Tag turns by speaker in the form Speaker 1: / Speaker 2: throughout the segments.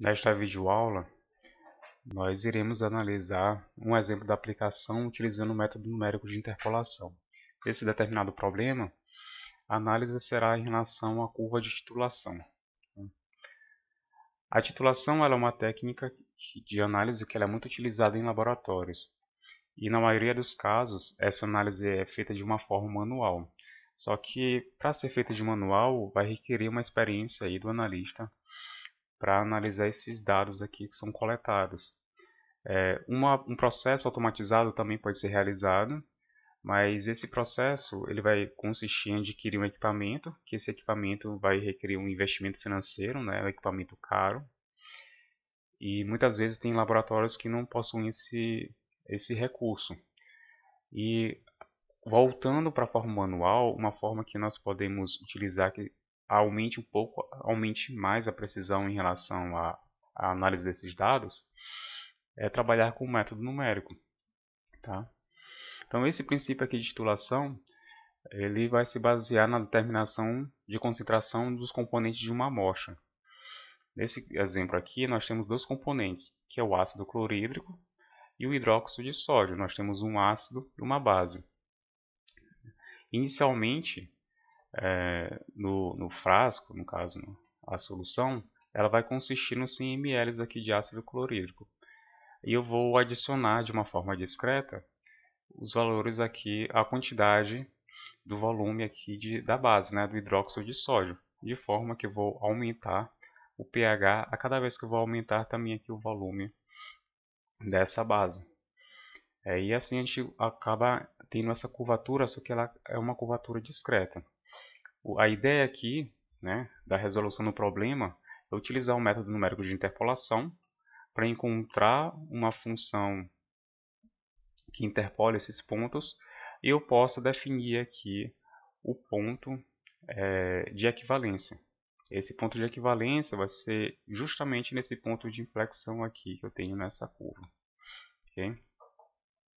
Speaker 1: Nesta videoaula, nós iremos analisar um exemplo da aplicação utilizando o método numérico de interpolação. Esse determinado problema, a análise será em relação à curva de titulação. A titulação ela é uma técnica de análise que ela é muito utilizada em laboratórios. E na maioria dos casos, essa análise é feita de uma forma manual. Só que, para ser feita de manual, vai requerer uma experiência aí do analista para analisar esses dados aqui que são coletados. Um processo automatizado também pode ser realizado, mas esse processo ele vai consistir em adquirir um equipamento, que esse equipamento vai requerer um investimento financeiro, né, um equipamento caro, e muitas vezes tem laboratórios que não possuem esse recurso. E voltando para a forma manual, uma forma que nós podemos utilizar que aumente mais a precisão em relação à análise desses dados, é trabalhar com o método numérico. Tá? Então esse princípio aqui de titulação, ele vai se basear na determinação de concentração dos componentes de uma amostra. Nesse exemplo aqui, nós temos dois componentes, que é o ácido clorídrico e o hidróxido de sódio. Nós temos um ácido e uma base. Inicialmente, no frasco, no caso, a solução, ela vai consistir nos 100 ml aqui de ácido clorídrico. E eu vou adicionar de uma forma discreta os valores aqui, a quantidade do volume aqui da base, né, do hidróxido de sódio, de forma que eu vou aumentar o pH a cada vez que eu vou aumentar também aqui o volume dessa base. E assim a gente acaba tendo essa curvatura, só que ela é uma curvatura discreta. A ideia aqui, né, da resolução do problema é utilizar o método numérico de interpolação para encontrar uma função que interpole esses pontos e eu posso definir aqui o ponto de equivalência. Esse ponto de equivalência vai ser justamente nesse ponto de inflexão aqui que eu tenho nessa curva. Okay?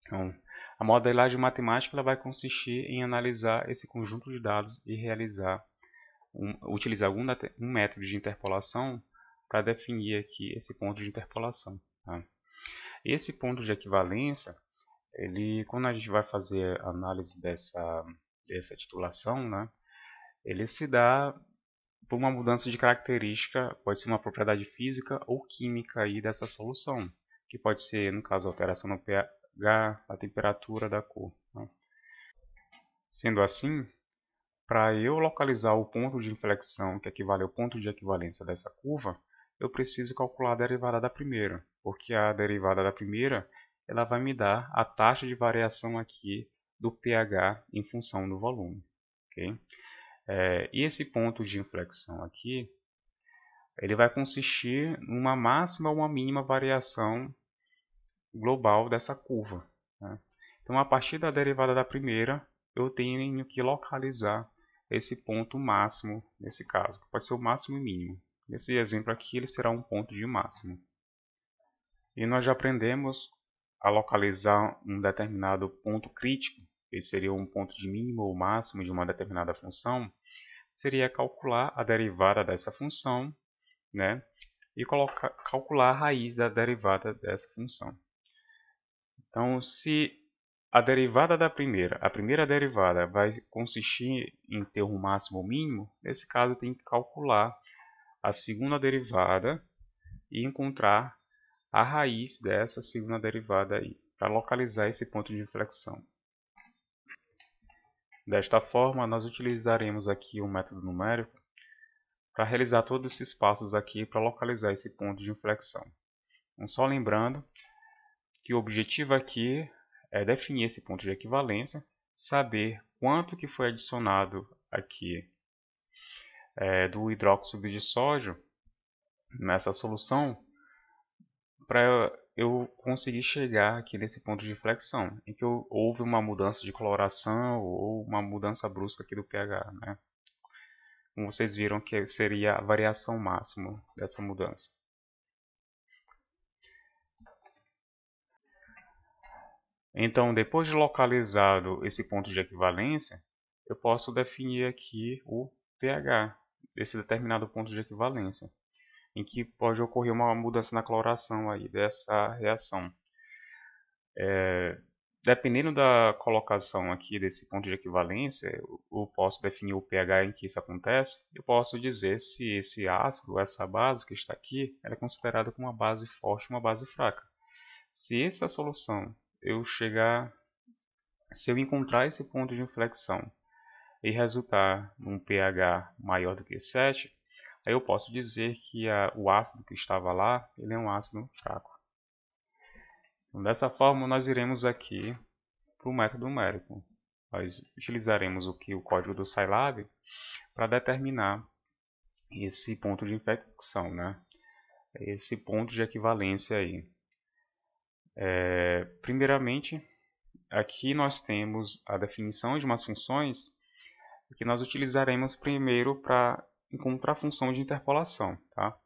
Speaker 1: Então, a modelagem matemática ela vai consistir em analisar esse conjunto de dados e utilizar um método de interpolação para definir aqui esse ponto de interpolação. Tá? Esse ponto de equivalência, quando a gente vai fazer a análise dessa titulação, né, ele se dá por uma mudança de característica, pode ser uma propriedade física ou química aí dessa solução, que pode ser, no caso, alteração no pH, a temperatura da cor. Né? Sendo assim, para eu localizar o ponto de inflexão que equivale ao ponto de equivalência dessa curva, eu preciso calcular a derivada da primeira, porque a derivada da primeira ela vai me dar a taxa de variação aqui do pH em função do volume. Okay? E esse ponto de inflexão aqui, ele vai consistir numa máxima ou uma mínima variação global dessa curva. Né? Então, a partir da derivada da primeira, eu tenho que localizar esse ponto máximo, nesse caso, pode ser o máximo e mínimo. Nesse exemplo aqui, ele será um ponto de máximo. E nós já aprendemos a localizar um determinado ponto crítico, que seria um ponto de mínimo ou máximo de uma determinada função, seria calcular a derivada dessa função, né? E calcular a raiz da derivada dessa função. Então, se a derivada da a primeira derivada vai consistir em ter um máximo ou mínimo, nesse caso tem que calcular a segunda derivada e encontrar a raiz dessa segunda derivada aí, para localizar esse ponto de inflexão. Desta forma, nós utilizaremos aqui o método numérico para realizar todos esses passos aqui para localizar esse ponto de inflexão. Então, só lembrando que o objetivo aqui é definir esse ponto de equivalência, saber quanto que foi adicionado aqui do hidróxido de sódio nessa solução para eu conseguir chegar aqui nesse ponto de inflexão, em que houve uma mudança de coloração ou uma mudança brusca aqui do pH, né? Como vocês viram que seria a variação máxima dessa mudança. Então, depois de localizado esse ponto de equivalência, eu posso definir aqui o pH desse determinado ponto de equivalência. em que pode ocorrer uma mudança na coloração aí dessa reação. Dependendo da colocação aqui desse ponto de equivalência, eu posso definir o pH em que isso acontece. Eu posso dizer se esse ácido, essa base que está aqui, ela é considerada como uma base forte ou uma base fraca. Se essa solução se eu encontrar esse ponto de inflexão e resultar num pH maior do que 7, aí eu posso dizer que o ácido que estava lá, ele é um ácido fraco. Então, dessa forma, nós iremos aqui para o método numérico. Nós utilizaremos o código do Scilab para determinar esse ponto de inflexão, né? Esse ponto de equivalência aí. Primeiramente, aqui nós temos a definição de umas funções que nós utilizaremos primeiro para encontrar a função de interpolação. Tá?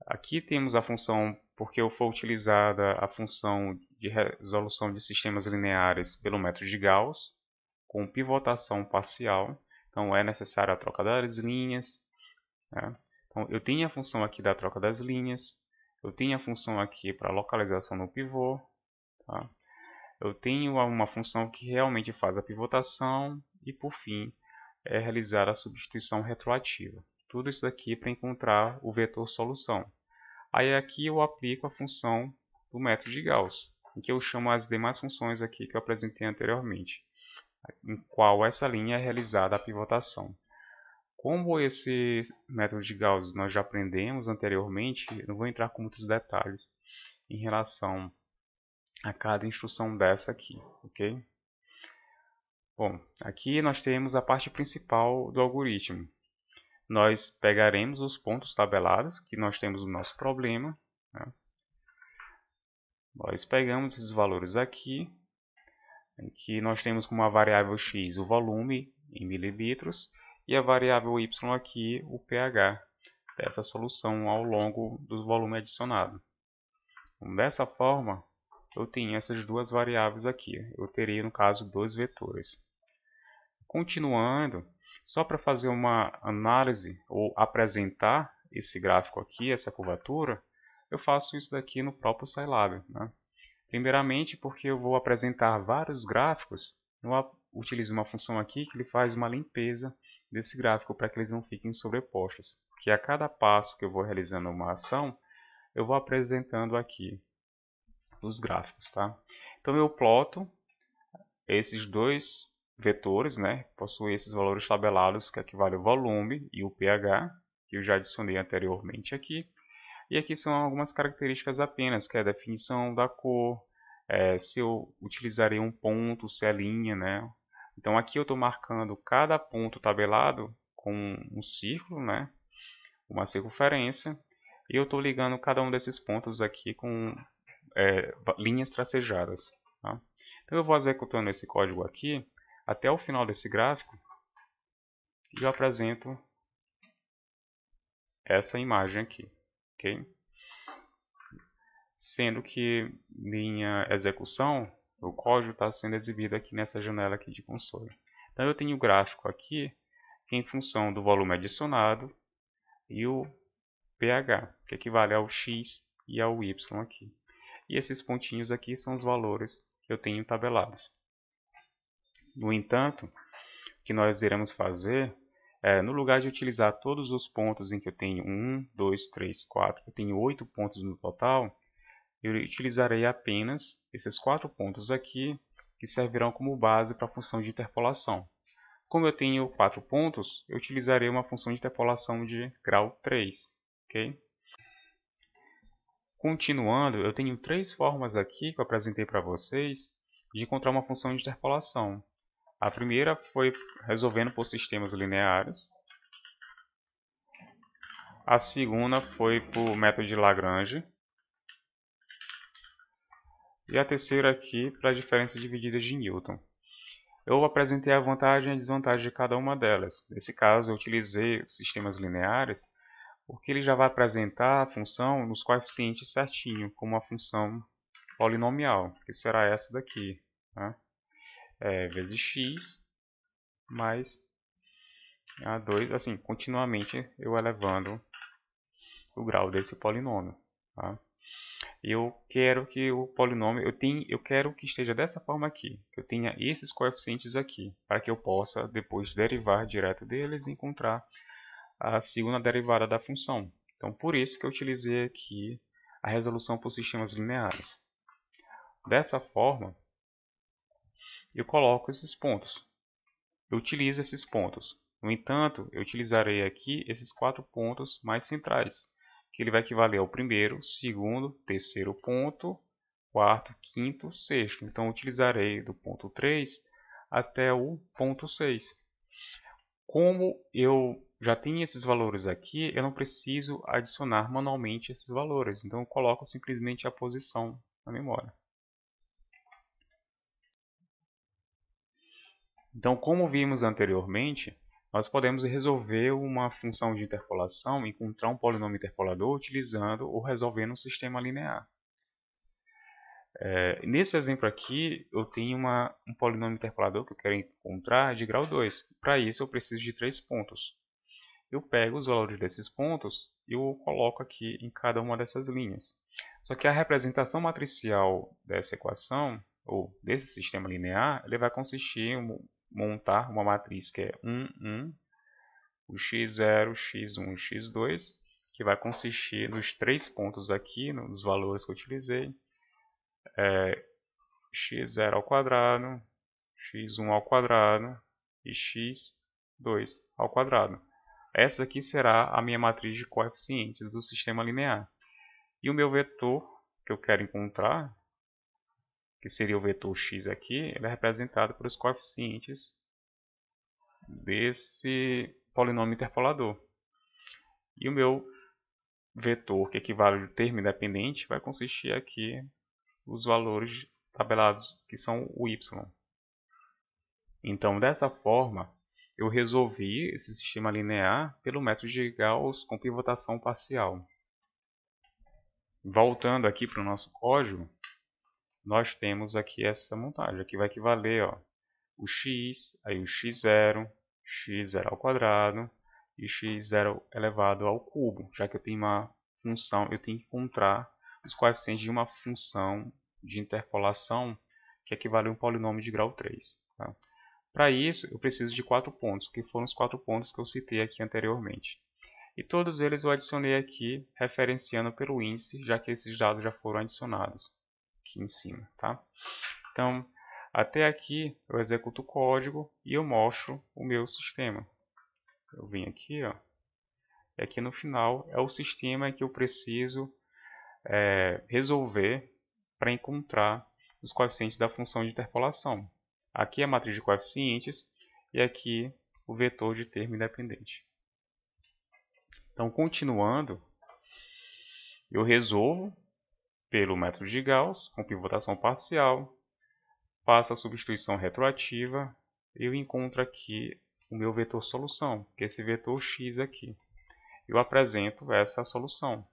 Speaker 1: Aqui temos a função, porque foi utilizada a função de resolução de sistemas lineares pelo método de Gauss, com pivotação parcial. Então é necessária a troca das linhas. Né? Então eu tenho a função aqui da troca das linhas, eu tenho a função aqui para localização no pivô. Tá? Eu tenho uma função que realmente faz a pivotação e, por fim, realizar a substituição retroativa. Tudo isso aqui para encontrar o vetor solução. Aí aqui eu aplico a função do método de Gauss, em que eu chamo as demais funções aqui que eu apresentei anteriormente, em qual essa linha é realizada a pivotação. Como esse método de Gauss nós já aprendemos anteriormente, eu não vou entrar com muitos detalhes em relação a cada instrução dessa aqui, ok? Bom, aqui nós temos a parte principal do algoritmo. Nós pegaremos os pontos tabelados que nós temos no nosso problema. Né? Nós pegamos esses valores aqui, em que nós temos como a variável x o volume em mililitros e a variável y aqui o pH dessa solução ao longo do volume adicionado. Então, dessa forma, eu tenho essas duas variáveis aqui. Eu teria, no caso, dois vetores. Continuando, só para fazer uma análise ou apresentar esse gráfico aqui, essa curvatura, eu faço isso daqui no próprio Scilab. Né? Primeiramente, porque eu vou apresentar vários gráficos, eu utilizo uma função aqui que ele faz uma limpeza desse gráfico para que eles não fiquem sobrepostos. Porque a cada passo que eu vou realizando uma ação, eu vou apresentando aqui os gráficos. Tá? Então eu ploto esses dois vetores, né, possuem esses valores tabelados que equivalem ao volume e o pH, que eu já adicionei anteriormente aqui. E aqui são algumas características apenas, que é a definição da cor, se eu utilizarei um ponto, se é linha, né. Então aqui eu estou marcando cada ponto tabelado com um círculo, né, uma circunferência, e eu estou ligando cada um desses pontos aqui com linhas tracejadas. Tá? Então eu vou executando esse código aqui até o final desse gráfico e eu apresento essa imagem aqui, ok? Sendo que minha execução, o código está sendo exibido aqui nessa janela aqui de console. Então eu tenho o gráfico aqui que é em função do volume adicionado e o pH, que equivale ao x e ao y aqui. E esses pontinhos aqui são os valores que eu tenho tabelados. No entanto, o que nós iremos fazer no lugar de utilizar todos os pontos em que eu tenho 1, 2, 3, 4, eu tenho 8 pontos no total, eu utilizarei apenas esses 4 pontos aqui, que servirão como base para a função de interpolação. Como eu tenho 4 pontos, eu utilizarei uma função de interpolação de grau 3. Okay? Continuando, eu tenho 3 formas aqui que eu apresentei para vocês de encontrar uma função de interpolação. A primeira foi resolvendo por sistemas lineares. A segunda foi por método de Lagrange. E a terceira aqui para diferenças divididas de Newton. Eu apresentei a vantagem e a desvantagem de cada uma delas. Nesse caso, eu utilizei sistemas lineares porque ele já vai apresentar a função nos coeficientes certinho, como uma função polinomial, que será essa daqui. Né? Vezes x mais A2, assim, continuamente eu elevando o grau desse polinômio. Tá? Eu quero que o polinômio, eu quero que esteja dessa forma aqui, que eu tenha esses coeficientes aqui, para que eu possa depois derivar direto deles e encontrar a segunda derivada da função. Então, por isso que eu utilizei aqui a resolução por sistemas lineares. Dessa forma, eu coloco esses pontos. Eu utilizo esses pontos. No entanto, eu utilizarei aqui esses 4 pontos mais centrais, que ele vai equivaler ao primeiro, segundo, terceiro ponto, quarto, quinto, sexto. Então, eu utilizarei do ponto 3 até o ponto 6. Como eu já tenho esses valores aqui, eu não preciso adicionar manualmente esses valores. Então, eu coloco simplesmente a posição na memória. Então, como vimos anteriormente, nós podemos resolver uma função de interpolação, encontrar um polinômio interpolador utilizando ou resolvendo um sistema linear. Nesse exemplo aqui, eu tenho um polinômio interpolador que eu quero encontrar de grau 2. Para isso, eu preciso de 3 pontos. Eu pego os valores desses pontos e eu coloco aqui em cada uma dessas linhas. Só que a representação matricial dessa equação, ou desse sistema linear, ele vai consistir em montar uma matriz que é 1, 1, o x0, x1 e x2, que vai consistir nos 3 pontos aqui, nos valores que eu utilizei, x0 ao quadrado, x1 ao quadrado e x2 ao quadrado. Essa aqui será a minha matriz de coeficientes do sistema linear. E o meu vetor que eu quero encontrar, que seria o vetor x aqui, ele é representado pelos coeficientes desse polinômio interpolador. E o meu vetor, que equivale ao termo independente, vai consistir aqui os valores tabelados, que são o y. Então, dessa forma, eu resolvi esse sistema linear pelo método de Gauss com pivotação parcial. Voltando aqui para o nosso código, nós temos aqui essa montagem. Aqui vai equivaler o x, aí o x0, x0 ao quadrado e x0 elevado ao cubo. Já que eu tenho uma função, eu tenho que encontrar os coeficientes de uma função de interpolação que equivale a um polinômio de grau 3. Tá? Para isso, eu preciso de 4 pontos, que foram os 4 pontos que eu citei aqui anteriormente. E todos eles eu adicionei aqui, referenciando pelo índice, já que esses dados já foram adicionados aqui em cima. Tá? Então, até aqui eu executo o código e eu mostro o meu sistema. Eu venho aqui, e aqui no final é o sistema que eu preciso resolver para encontrar os coeficientes da função de interpolação. Aqui é a matriz de coeficientes e aqui o vetor de termo independente. Então, continuando, eu resolvo pelo método de Gauss, com pivotação parcial, faço a substituição retroativa e eu encontro aqui o meu vetor solução, que é esse vetor x aqui. Eu apresento essa solução.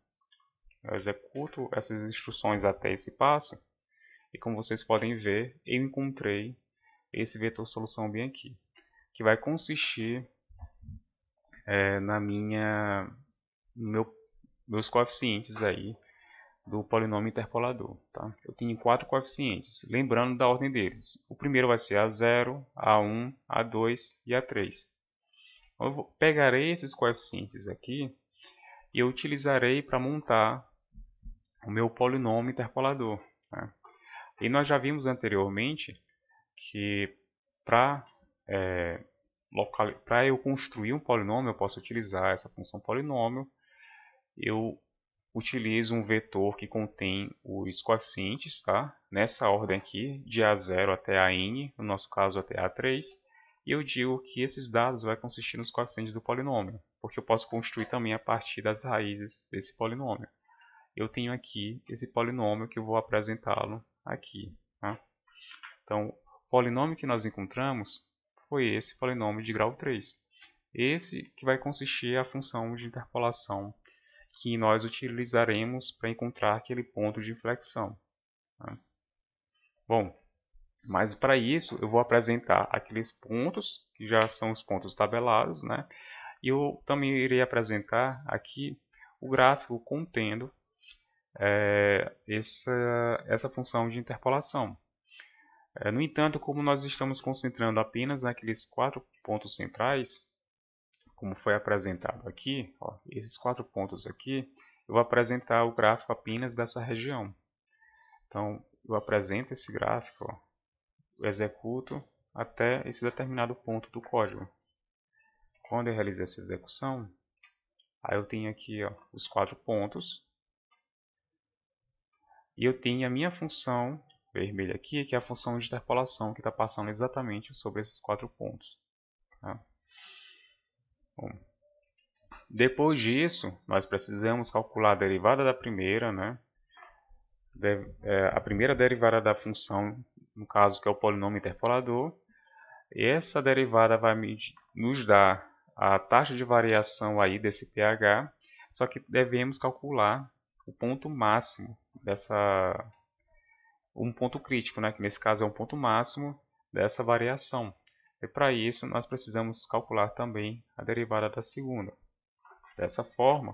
Speaker 1: Eu executo essas instruções até esse passo e, como vocês podem ver, eu encontrei esse vetor solução bem aqui, que vai consistir meus coeficientes aí do polinômio interpolador. Tá? Eu tenho 4 coeficientes, lembrando da ordem deles. O primeiro vai ser A0, A1, A2 e A3. Então, eu pegarei esses coeficientes aqui e eu utilizarei para montar o meu polinômio interpolador. Tá? E nós já vimos anteriormente que para eu construir um polinômio, eu posso utilizar essa função polinômio. Eu utilizo um vetor que contém os coeficientes, tá? Nessa ordem aqui, de A0 até AN, no nosso caso até A3, e eu digo que esses dados vão consistir nos coeficientes do polinômio, porque eu posso construir também a partir das raízes desse polinômio. Eu tenho aqui esse polinômio que eu vou apresentá-lo aqui. Tá? Então, o polinômio que nós encontramos foi esse polinômio de grau 3. Esse que vai consistir a função de interpolação que nós utilizaremos para encontrar aquele ponto de inflexão. Tá? Bom, mas para isso eu vou apresentar aqueles pontos, que já são os pontos tabelados, né? E eu também irei apresentar aqui o gráfico contendo essa função de interpolação. No entanto, como nós estamos concentrando apenas naqueles 4 pontos centrais, como foi apresentado aqui, ó, esses 4 pontos aqui, eu vou apresentar o gráfico apenas dessa região. Então, eu apresento esse gráfico, ó, eu executo até esse determinado ponto do código. Quando eu realizo essa execução, aí eu tenho aqui, ó, os 4 pontos, e eu tenho a minha função vermelha aqui, que é a função de interpolação, que está passando exatamente sobre esses 4 pontos. Tá? Bom, depois disso, nós precisamos calcular a derivada da primeira, né? A primeira derivada da função, no caso que é o polinômio interpolador. E essa derivada vai nos dar a taxa de variação aí desse pH, só que devemos calcular o ponto máximo um ponto crítico, né? Que nesse caso é um ponto máximo dessa variação. E para isso nós precisamos calcular também a derivada da segunda. Dessa forma,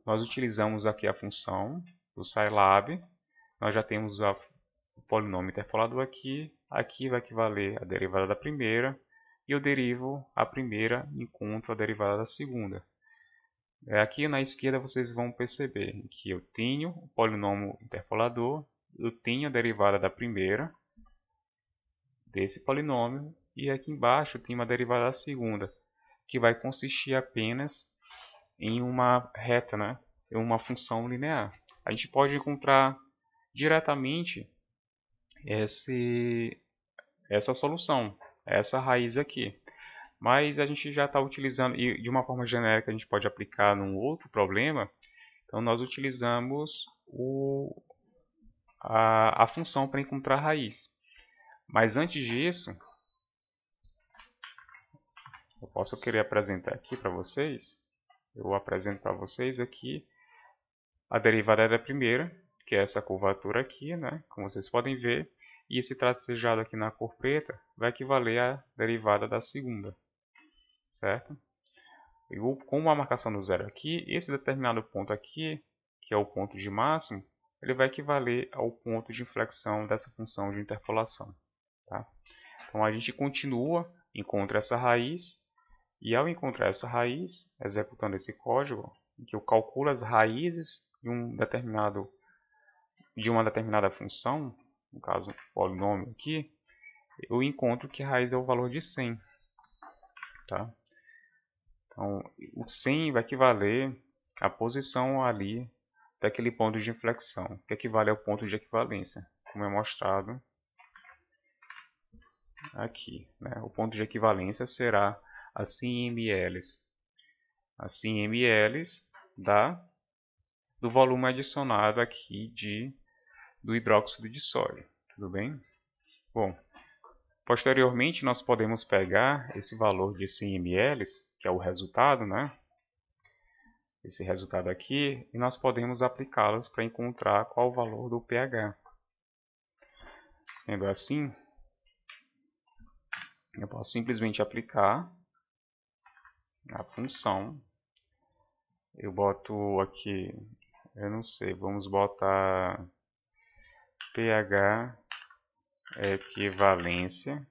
Speaker 1: nós utilizamos aqui a função do Scilab, nós já temos o polinômio interpolador aqui vai equivaler a derivada da primeira, e eu derivo a primeira e encontro a derivada da segunda. Aqui na esquerda vocês vão perceber que eu tenho o polinômio interpolador, eu tenho a derivada da primeira desse polinômio, e aqui embaixo eu tenho uma derivada da segunda, que vai consistir apenas em uma reta, né? Em uma função linear. A gente pode encontrar diretamente essa solução, essa raiz aqui. Mas a gente já está utilizando, e de uma forma genérica a gente pode aplicar num outro problema, então nós utilizamos a função para encontrar a raiz. Mas antes disso, eu posso querer apresentar aqui para vocês, eu apresento para vocês aqui a derivada da primeira, que é essa curvatura aqui, né? Como vocês podem ver, e esse tracejado aqui na cor preta vai equivaler à derivada da segunda, certo? E com a marcação do zero aqui, esse determinado ponto aqui, que é o ponto de máximo, ele vai equivaler ao ponto de inflexão dessa função de interpolação. Tá? Então a gente continua, encontra essa raiz, e ao encontrar essa raiz, executando esse código, em que eu calculo as raízes de uma determinada função, no caso polinômio aqui, eu encontro que a raiz é o valor de 100. Tá? Então, o 100 vai equivaler à posição ali daquele ponto de inflexão, que equivale ao ponto de equivalência, como é mostrado aqui. Né? O ponto de equivalência será a 100 ml. A 100 ml do volume adicionado aqui do hidróxido de sódio. Tudo bem? Bom, posteriormente nós podemos pegar esse valor de 100 ml, que é o resultado, né? Esse resultado aqui, e nós podemos aplicá-los para encontrar qual o valor do pH. Sendo assim, eu posso simplesmente aplicar a função. Eu boto aqui, eu não sei, vamos botar pH equivalência,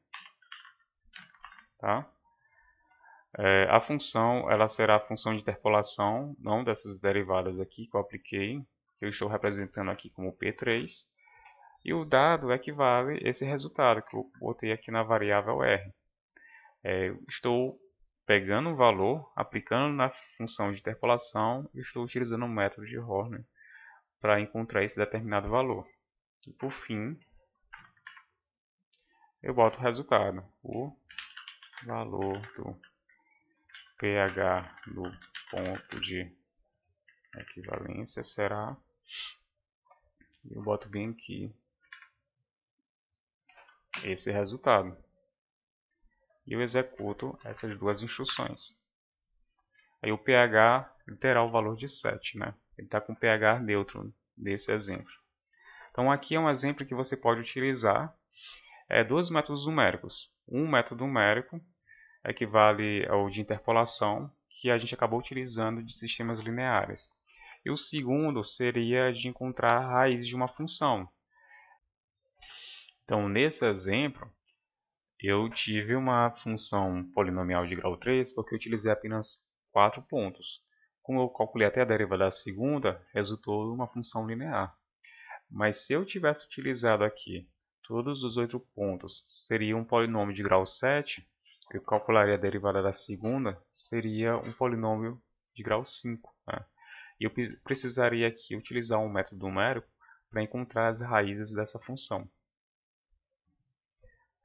Speaker 1: tá? A função, ela será a função de interpolação, não dessas derivadas aqui que eu apliquei, que eu estou representando aqui como P3, e o dado equivale a esse resultado que eu botei aqui na variável R. Estou pegando um valor, aplicando na função de interpolação, e estou utilizando o método de Horner para encontrar esse determinado valor. E por fim, eu boto o resultado, o valor do pH do ponto de equivalência será, eu boto bem aqui, esse resultado. E eu executo essas duas instruções. Aí o pH terá o valor de 7, né? Ele está com pH neutro nesse exemplo. Então aqui é um exemplo que você pode utilizar dois métodos numéricos. Um método numérico equivale ao de interpolação, que a gente acabou utilizando de sistemas lineares. E o segundo seria de encontrar a raiz de uma função. Então, nesse exemplo, eu tive uma função polinomial de grau 3 porque eu utilizei apenas 4 pontos. Como eu calculei até a derivada da segunda, resultou uma função linear. Mas se eu tivesse utilizado aqui todos os 8 pontos, seria um polinômio de grau 7, eu calcularia a derivada da segunda, seria um polinômio de grau 5. Né? E eu precisaria aqui utilizar um método numérico para encontrar as raízes dessa função.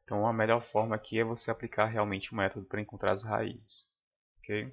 Speaker 1: Então a melhor forma aqui é você aplicar realmente o método para encontrar as raízes. Ok?